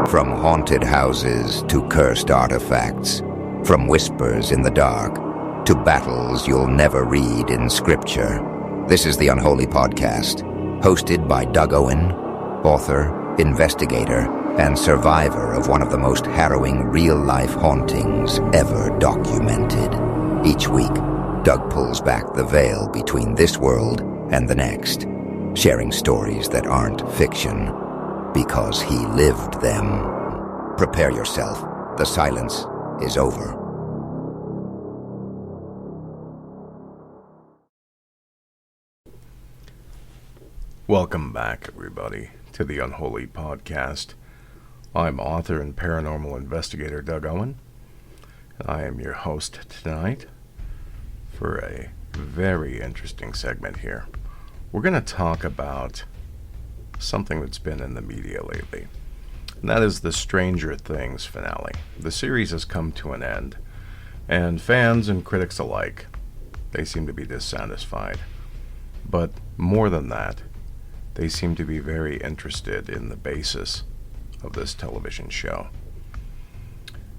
From haunted houses to cursed artifacts, from whispers in the dark to battles you'll never read in scripture. This is the Unholy Podcast, hosted by Doug Owen, author, investigator, and survivor of one of the most harrowing real-life hauntings ever documented. Each week, Doug pulls back the veil between this world and the next, sharing stories that aren't fiction, because he lived them. Prepare yourself. The silence is over. Welcome back, everybody, to the Unholy Podcast. I'm author and paranormal investigator Doug Owen, and I am your host tonight for a very interesting segment here. We're going to talk about something that's been in the media lately, and that is the Stranger Things finale. The series has come to an end, and fans and critics alike, they seem to be dissatisfied. But more than that, they seem to be very interested in the basis of this television show.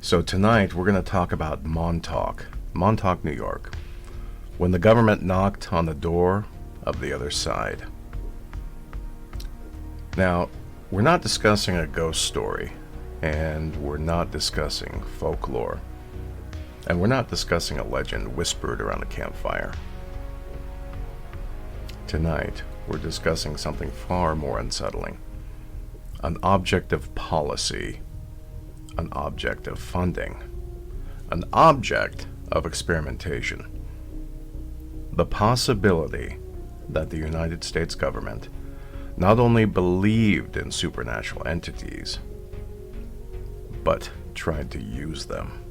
So tonight we're going to talk about Montauk, New York, when the government knocked on the door of the other side. Now, we're not discussing a ghost story, and we're not discussing folklore, and we're not discussing a legend whispered around a campfire. Tonight, we're discussing something far more unsettling. An object of policy, an object of funding, an object of experimentation. The possibility that the United States government not only believed in supernatural entities, but tried to use them.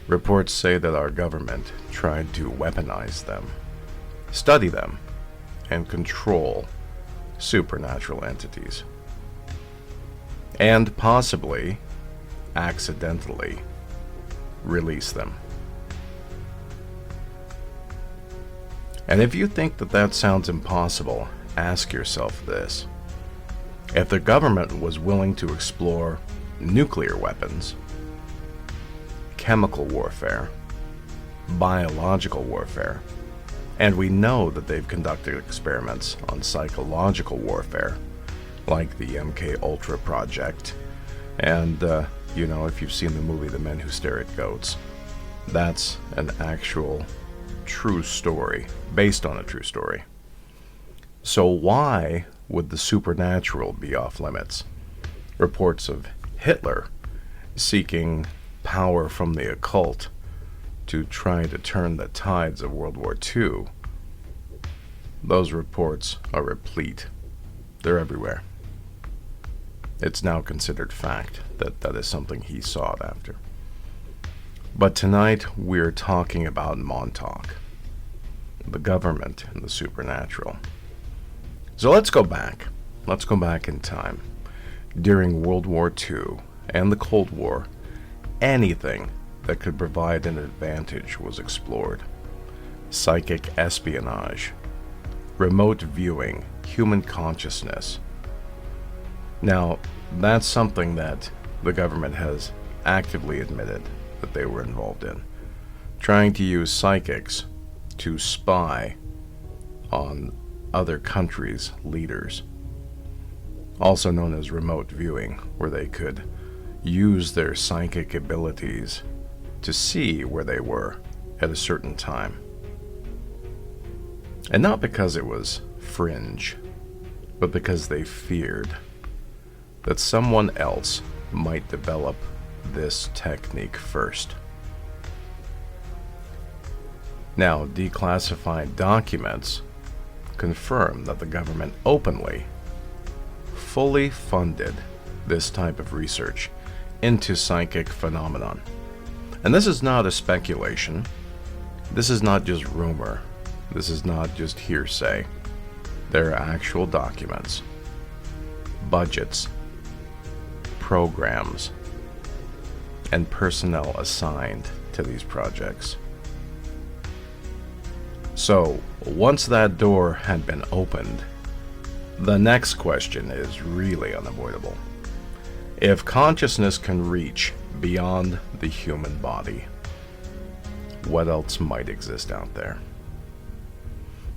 Reports say that our government tried to weaponize them, study them, and control supernatural entities, and possibly accidentally release them. And if you think that that sounds impossible, ask yourself this. If the government was willing to explore nuclear weapons, chemical warfare, biological warfare, and we know that they've conducted experiments on psychological warfare, like the MK Ultra project, and, if you've seen the movie The Men Who Stare at Goats, that's an actual true story, based on a true story. So why would the supernatural be off limits? Reports of Hitler seeking power from the occult to try to turn the tides of World War II. Those reports are replete. They're everywhere. It's now considered fact that that is something he sought after. But tonight we're talking about Montauk, the government and the supernatural. So let's go back. Let's go back in time. During World War II and the Cold War, anything that could provide an advantage was explored. Psychic espionage, remote viewing, human consciousness. Now, that's something that the government has actively admitted that they were involved in. Trying to use psychics to spy on other countries' leaders. Also known as remote viewing, where they could use their psychic abilities to see where they were at a certain time. And not because it was fringe, but because they feared that someone else might develop this technique first. Now, declassified documents confirm that the government openly, fully funded this type of research into psychic phenomenon. And this is not a speculation. This is not just rumor. This is not just hearsay. There are actual documents, budgets, programs, and personnel assigned to these projects. So, once that door had been opened, The next question is really unavoidable. If consciousness can reach beyond the human body, what else might exist out there?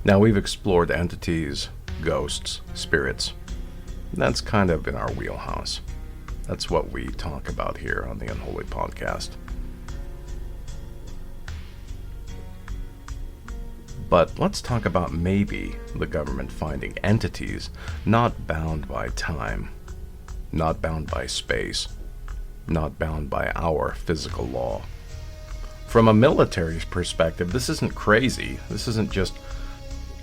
Now, we've explored entities, ghosts, spirits. That's kind of in our wheelhouse. That's what we talk about here on the Unholy podcast. But let's talk about maybe the government finding entities not bound by time, not bound by space, not bound by our physical law. From a military perspective, this isn't crazy. This isn't just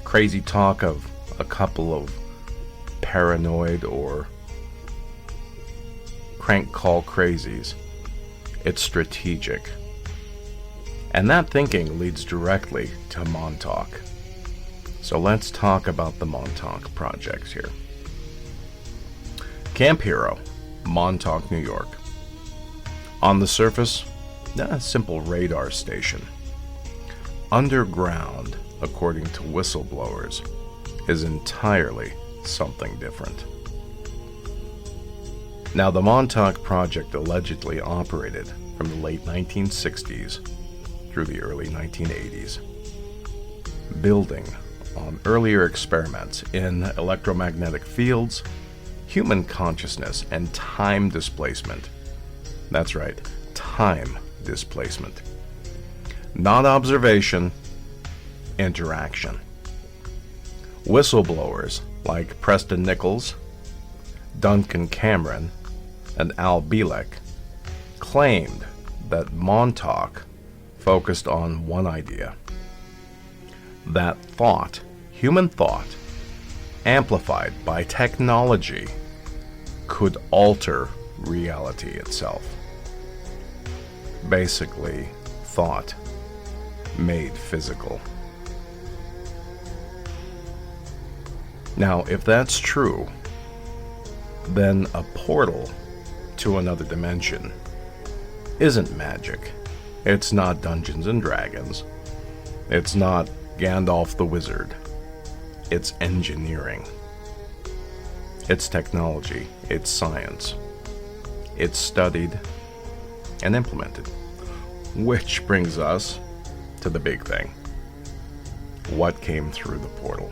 crazy talk of a couple of paranoid or crank call crazies. It's strategic. And that thinking leads directly to Montauk. So let's talk about the Montauk projects here. Camp Hero, Montauk, New York. On the surface, a simple radar station. Underground, according to whistleblowers, is entirely something different. Now, the Montauk project allegedly operated from the late 1960s through the early 1980s, building on earlier experiments in electromagnetic fields, human consciousness, and time displacement. That's right, time displacement. Not observation, interaction. Whistleblowers like Preston Nichols, Duncan Cameron, and Al Bielek claimed that Montauk focused on one idea. That thought, human thought, amplified by technology, could alter reality itself. Basically, thought made physical. Now, if that's true, then a portal to another dimension isn't magic. It's not Dungeons and Dragons. It's not Gandalf the Wizard. It's engineering. It's technology. It's science. It's studied and implemented. Which brings us to the big thing. What came through the portal?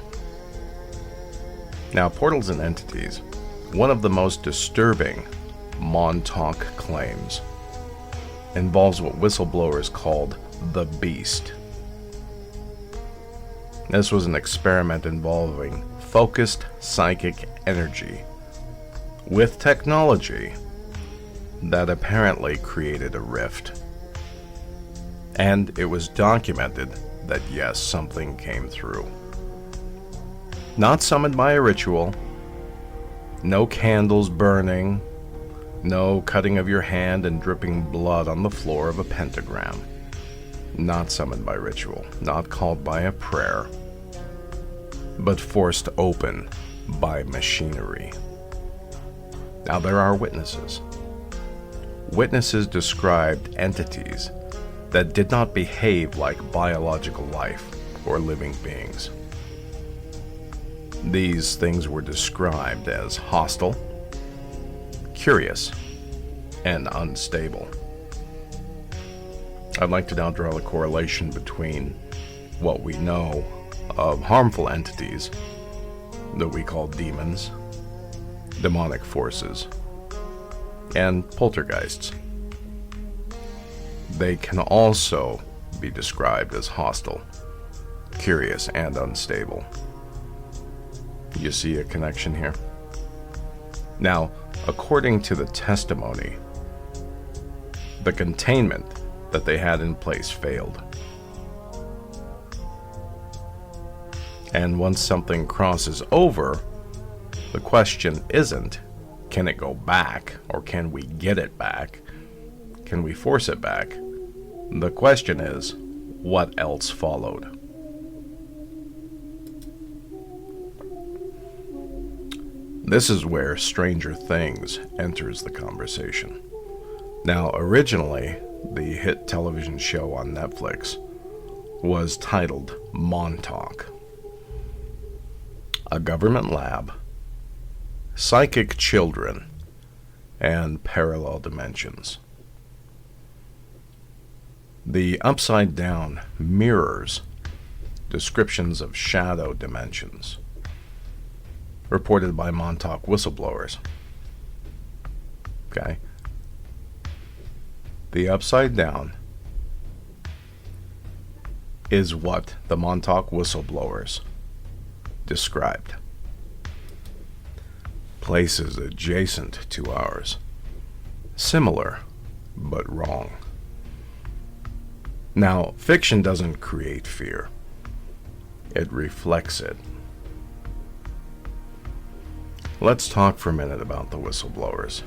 Now, portals and entities, one of the most disturbing Montauk claims, involves what whistleblowers called the Beast. This was an experiment involving focused psychic energy with technology that apparently created a rift. And it was documented that yes, something came through. Not summoned by a ritual, no candles burning, no cutting of your hand and dripping blood on the floor of a pentagram. Not summoned by ritual, not called by a prayer, but forced open by machinery. Now, there are witnesses. Witnesses described entities that did not behave like biological life or living beings. These things were described as hostile, curious, and unstable. I'd like to now draw the correlation between what we know of harmful entities that we call demons, demonic forces, and poltergeists. They can also be described as hostile, curious, and unstable. You see a connection here? Now, according to the testimony, the containment that they had in place failed. And once something crosses over, the question isn't, can it go back, or can we get it back? Can we force it back? The question is, what else followed? This is where Stranger Things enters the conversation. Now, originally, the hit television show on Netflix was titled Montauk. A government lab psychic children, and parallel dimensions. The upside down mirrors descriptions of shadow dimensions reported by Montauk whistleblowers. Okay? The upside down is what the Montauk whistleblowers described. Places adjacent to ours. Similar, but wrong. Now, fiction doesn't create fear. It reflects it. Let's talk for a minute about the whistleblowers.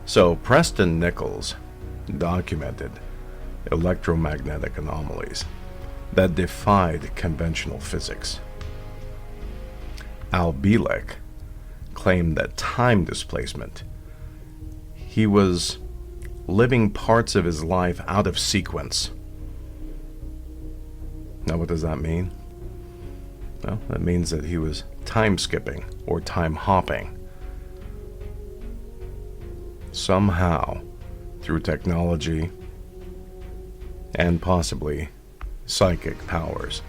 So, Preston Nichols documented electromagnetic anomalies that defied conventional physics. Al Bielek claimed that time displacement. He was living parts of his life out of sequence. Now, what does that mean? Well, that means that he was time skipping or time hopping. Somehow, through technology and possibly psychic powers,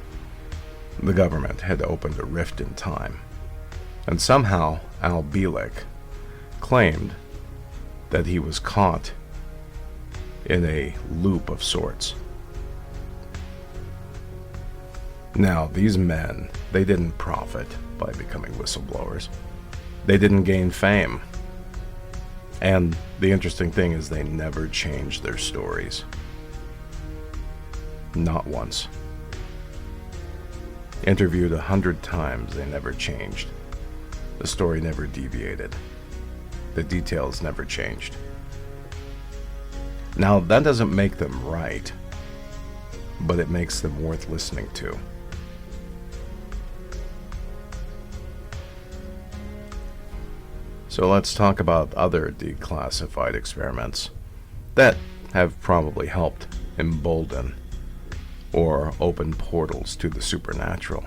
the government had opened a rift in time. And somehow, Al Bielek claimed that he was caught in a loop of sorts. Now, these men, they didn't profit by becoming whistleblowers. They didn't gain fame. And the interesting thing is they never changed their stories. Not once. Interviewed 100 times, they never changed. The story never deviated. The details never changed. Now, that doesn't make them right, but it makes them worth listening to. So let's talk about other declassified experiments that have probably helped embolden or open portals to the supernatural.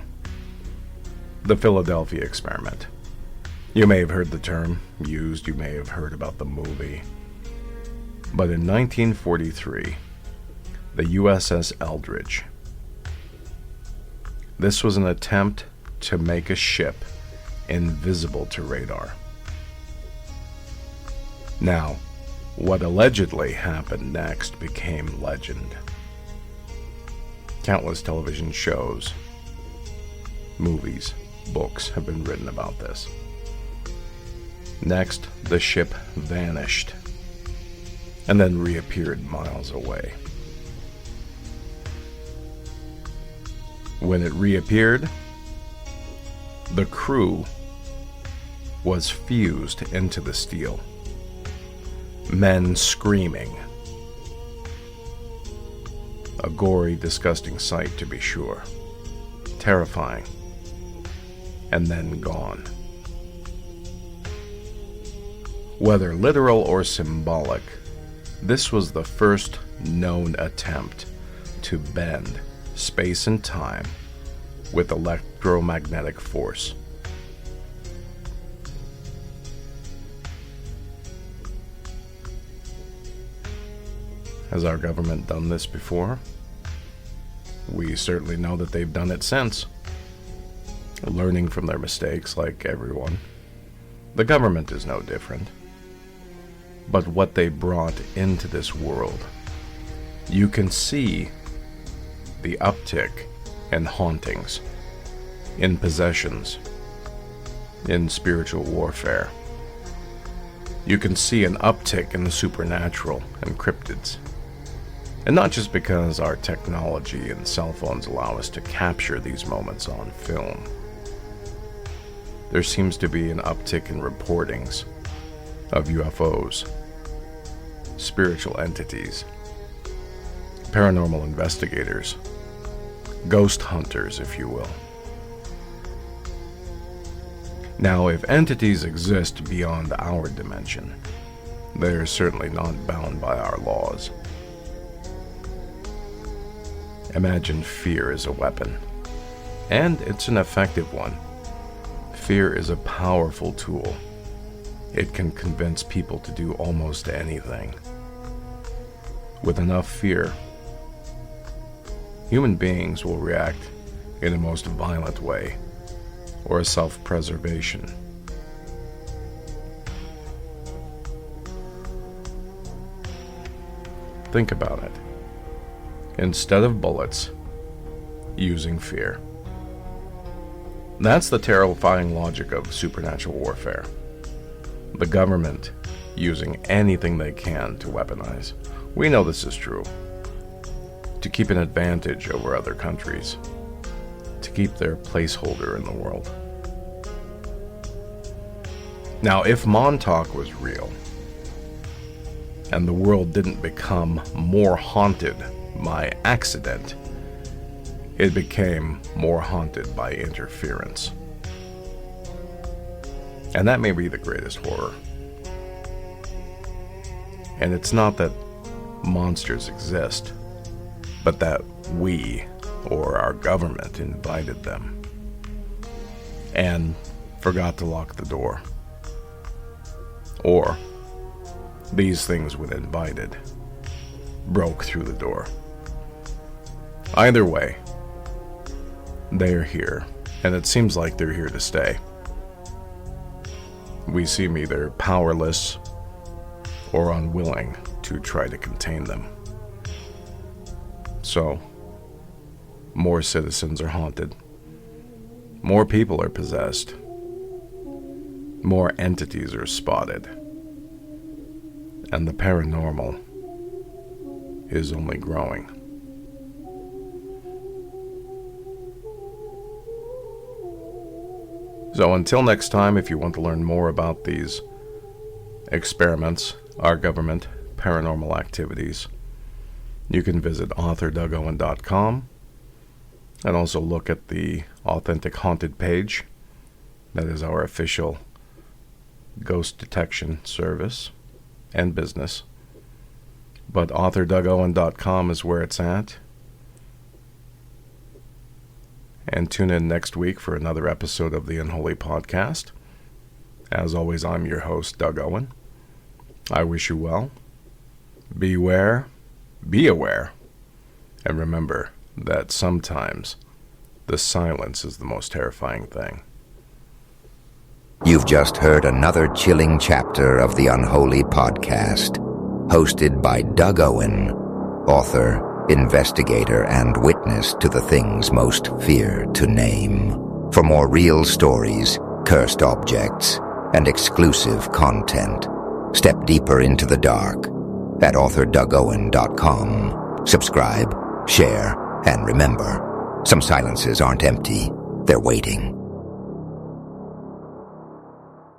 The Philadelphia experiment. You may have heard the term used, you may have heard about the movie. But in 1943, the USS Eldridge. This was an attempt to make a ship invisible to radar. Now, what allegedly happened next became legend. Countless television shows, movies, books have been written about this. Next, the ship vanished and then reappeared miles away. When it reappeared, the crew was fused into the steel. Men screaming. A gory, disgusting sight, to be sure. Terrifying. And then gone. Whether literal or symbolic, this was the first known attempt to bend space and time with electromagnetic force. Has our government done this before? We certainly know that they've done it since. Learning from their mistakes, like everyone. The government is no different. But what they brought into this world, you can see the uptick in hauntings, in possessions, in spiritual warfare. You can see an uptick in the supernatural and cryptids. And not just because our technology and cell phones allow us to capture these moments on film. There seems to be an uptick in reportings of UFOs, spiritual entities, paranormal investigators, ghost hunters, if you will. Now, if entities exist beyond our dimension, they are certainly not bound by our laws. Imagine fear as a weapon, and it's an effective one. Fear is a powerful tool. It can convince people to do almost anything. With enough fear, human beings will react in a most violent way, or a self-preservation. Think about it. Instead of bullets, using fear. That's the terrifying logic of supernatural warfare. The government using anything they can to weaponize. We know this is true. To keep an advantage over other countries. To keep their placeholder in the world. Now, if Montauk was real, and the world didn't become more haunted by accident, it became more haunted by interference. And that may be the greatest horror. And it's not that monsters exist, but that we, or our government, invited them and forgot to lock the door. Or these things when invited broke through the door. Either way, they're here, and it seems like they're here to stay. We seem either powerless or unwilling to try to contain them. So, more citizens are haunted. More people are possessed. More entities are spotted. And the paranormal is only growing. So until next time, if you want to learn more about these experiments, our government, paranormal activities, you can visit authorDougOwen.com and also look at the Authentic Haunted page. That is our official ghost detection service and business. But authorDougOwen.com is where it's at. And tune in next week for another episode of the Unholy podcast. As always, I'm your host, Doug Owen. I wish you well. Beware, be aware, and remember that sometimes the silence is the most terrifying thing. You've just heard another chilling chapter of the Unholy podcast, hosted by Doug Owen, author, investigator, and witness to the things most feared to name. For more real stories, cursed objects, and exclusive content, step deeper into the dark at authorDougOwen.com. Subscribe, share, and remember, some silences aren't empty, they're waiting.